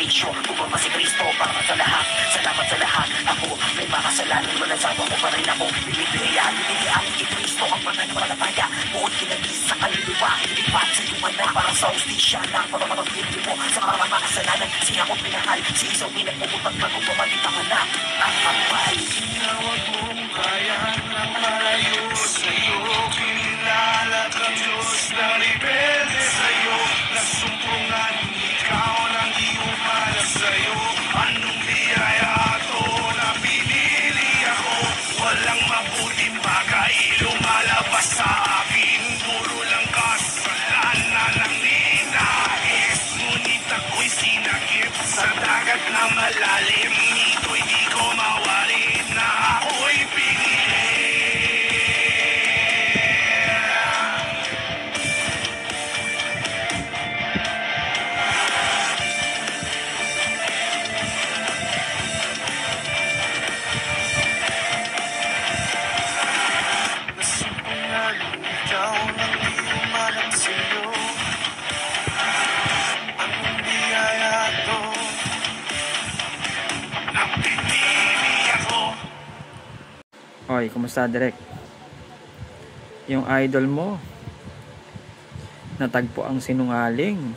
sakripisyo. Bumaba si Kristo para sa lahat. Salamat sa lahat. Ako may makasalanan, walang sawa ko pa rin ako. Bibigyan, bibigyan ni Kristo ang pananampalataya. Bukod kinagis sa kaluluwa, hindi pa sa iwan na parang sa ustisya na para mapagpili mo sa mga makasalanan. Siya ko pinahal, si isaw pinagpuputan bago pumalik ang anak. Ang kapal. Tinawag mong kaya ng malayo sa'yo. Kinilala kang Diyos na rebelde sa'yo. Nasumpungan ikaw nang di umalas sa'yo. Anong biyaya to na pinili ako? Walang mabuting bagay lumalabas sa akin. Puro lang kasalanan ang ninais. Ngunit ako'y sinagip sa dagat na malalim. Ito'y di ko mawarin na ako'y pinili. Nasumpungan ikaw nang di umalang sa'yo. Anong biyaya to? Napipili ako. Oy, kumusta Direk? Yung idol mo natagpo ang sinungaling.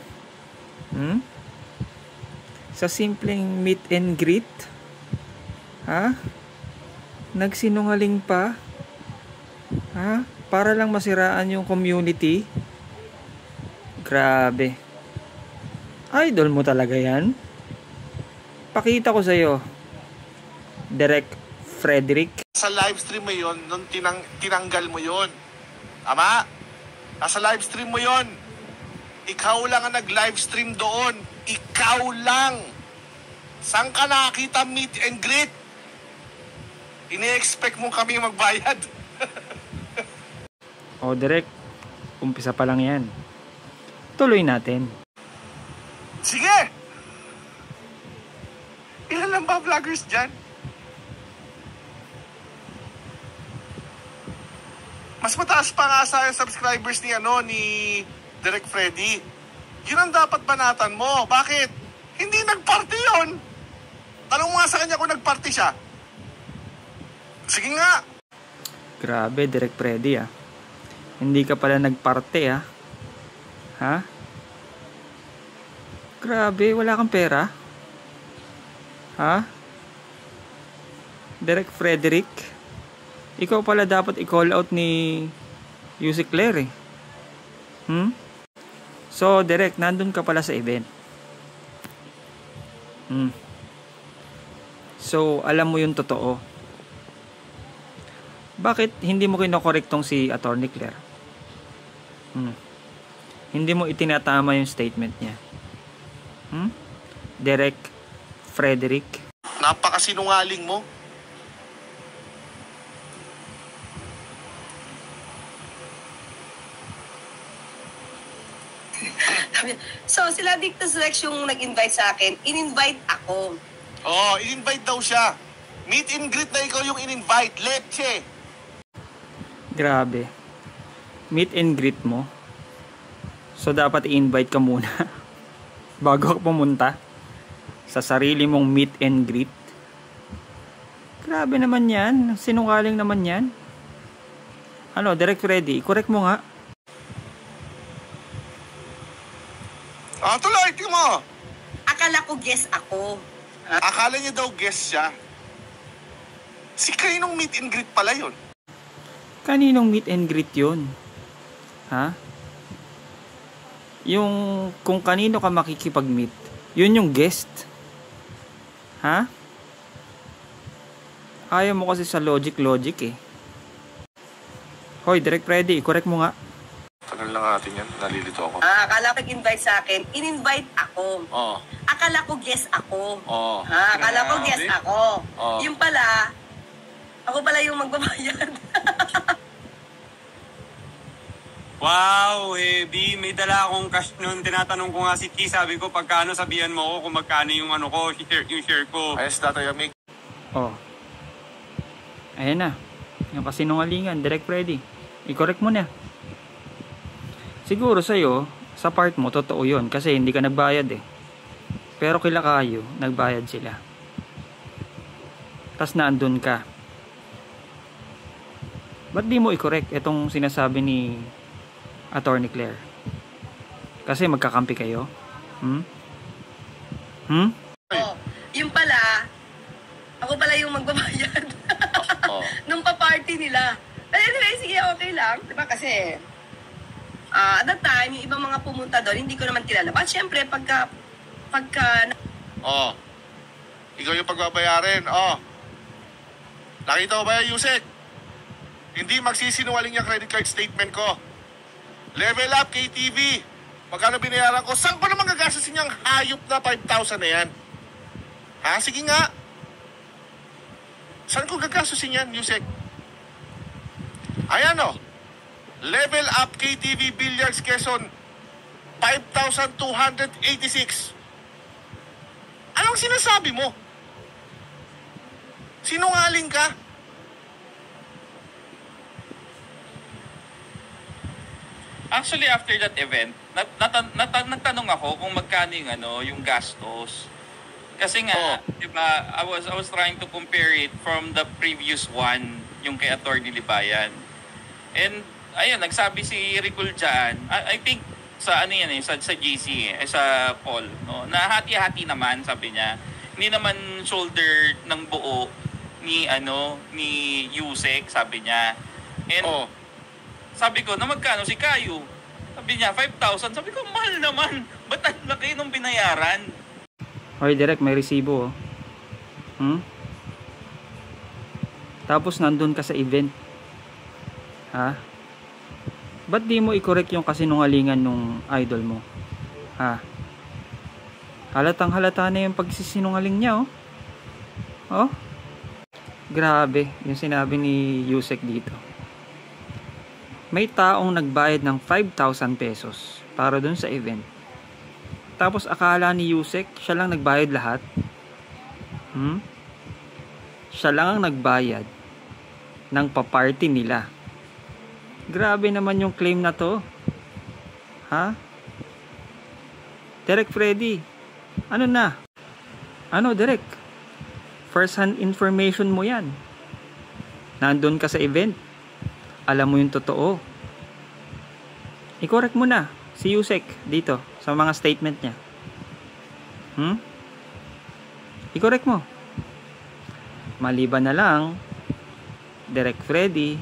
Sa simpleng meet and greet? Ha? Nagsinungaling pa? Ha? Para lang masiraan yung community? Grabe. Idol mo talaga yan? Pakita ko sa'yo. Direk Frederick. Sa livestream mo yun, nung tinanggal mo yun. Tama? Nasa livestream mo yun. Ikaw lang ang nag-livestream doon. Ikaw lang. Saan ka nakakita meet and greet? Ini-expect mo kami magbayad. O Direk, umpisa pa lang yan. Tuloy natin. Sige! Ilan lang ba vloggers dyan? Mas mataas pa nga sa subscribers ni Direk Freddy. Yun ang dapat banatan mo. Bakit? Hindi nagparty yun. Tanong mo nga sa kanya kung nagparty siya. Sige nga. Grabe, Direk Freddy ah. Hindi ka pala nagparte ah. Ha? Grabe, wala kang pera? Ha? Direk Frederick? Ikaw pala dapat i-call out ni Yusik Claire eh. So, Direk, nandun ka pala sa event. So, alam mo yung totoo. Bakit hindi mo kinokorektong si Attorney Claire? Hindi mo itinatama yung statement niya. Direk Frederick? Napakasinungaling mo. So, sila Dictus Rex yung nag-invite sa akin. In-invite ako. Oo, in-invite daw siya. Meet and greet na ikaw yung in-invite. Leche. Grabe. Meet and greet mo. So, dapat i-invite ka muna. Bago ka pumunta. Sa sarili mong meet and greet. Grabe naman yan. Sinungaling naman yan. Ano, Direk Freddy, i-correct mo nga. Tuloy, tingnan mo. Akala ko guest ako. Akala niya daw guest siya. Si kaninong meet and greet pala yun? Kaninong meet and greet yun? Ha? Yung kung kanino ka makikipag-meet, yun yung guest. Ha? Ayaw mo kasi sa logic eh. Hoy, Direk Freddy, correct mo nga. Tagal lang natin yan, nalilito ako. Akala ko nag-invite sa akin. In-invite ako. Oo. Akala ko guest ako. Oo. Akala ko guest ako. Oo. Yung pala, ako pala yung magbabayad. Wow, heavy. May dala akong cash noon. Tinatanong ko nga si T. Sabi ko, pagkano sabihan mo ako kung magkano yung ano ko, yung share ko. Ayos na tayo, Mick. Oh. Ayan na. Yung kasinungalingan, Direk Freddy. I-correct mo na. Siguro sa'yo, sa part mo, totoo yun. Kasi hindi ka nagbayad eh. Pero kila kayo, nagbayad sila. Tas naandun ka. Ba't di mo i-correct itong sinasabi ni Attorney Claire? Kasi magkakampi kayo? Oh, yung pala, ako pala yung magbabayad. Nung pa-party nila. Anyway, sige, okay lang. Diba kasi, at that time, yung ibang mga pumunta doon, hindi ko naman kilala. At syempre, pagka Ikaw yung pagbabayarin. Nakita mo ba yung Yusek? Hindi magsisinungaling yung credit card statement ko. Level Up KTV. Magkano binayaran ko? Saan ko naman gagastusin yung hayop na 5,000 na yan? Ha? Sige nga. Saan ko gagastusin yan, Yusek? Ayan o. Level Up KTV Billiards Quezon. 5,286. Anong sinasabi mo? Sinungaling ka? Actually, after that event, nagtanong ako kung magkano yung yung gastos. Kasi nga, di ba, I was trying to compare it from the previous one, yung kay Attorney Libayan. And ayun, nagsabi si Ricol dyan, I think sa sa GC, sa Paul, no, na hati-hati naman, sabi niya. Hindi naman shoulder ng buo ni Yusek, sabi niya. And sabi ko, na magkano si Kayo? Sabi niya, 5,000. Sabi ko, mahal naman. Ba't ang laki nung binayaran? Hoy, direct, may resibo. Tapos nandun ka sa event. Ha? Ba't di mo i-correct yung kasinungalingan nung idol mo? Ha? Halatang halata na yung pagsisinungaling niya, oh. Grabe, yung sinabi ni Yusek dito. May taong nagbayad ng 5,000 pesos para dun sa event. Tapos akala ni Yusek, siya lang nagbayad lahat. Siya lang ang nagbayad ng pa-party nila. Grabe naman yung claim na to. Ha? Derek Freddy, ano na? Ano, Derek? First hand information mo yan. Nandun ka sa event. Alam mo yung totoo. I-correct mo na si Yusek dito sa mga statement niya. I-correct mo. Maliban na lang, Derek Freddy,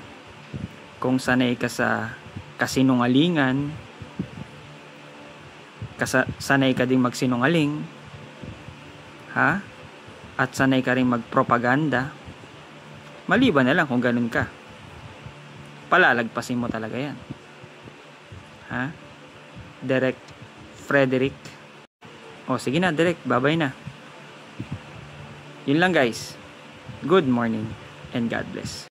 kung sanay ka sa kasinungalingan, sanay ka ding magsinungaling, ha? At sanay ka rin magpropaganda, maliban na lang kung ganun ka. Palalagpasin mo talaga yan. Ha? Derek Frederick. Sige na, Derek. Bye-bye na. Yun lang, guys. Good morning and God bless.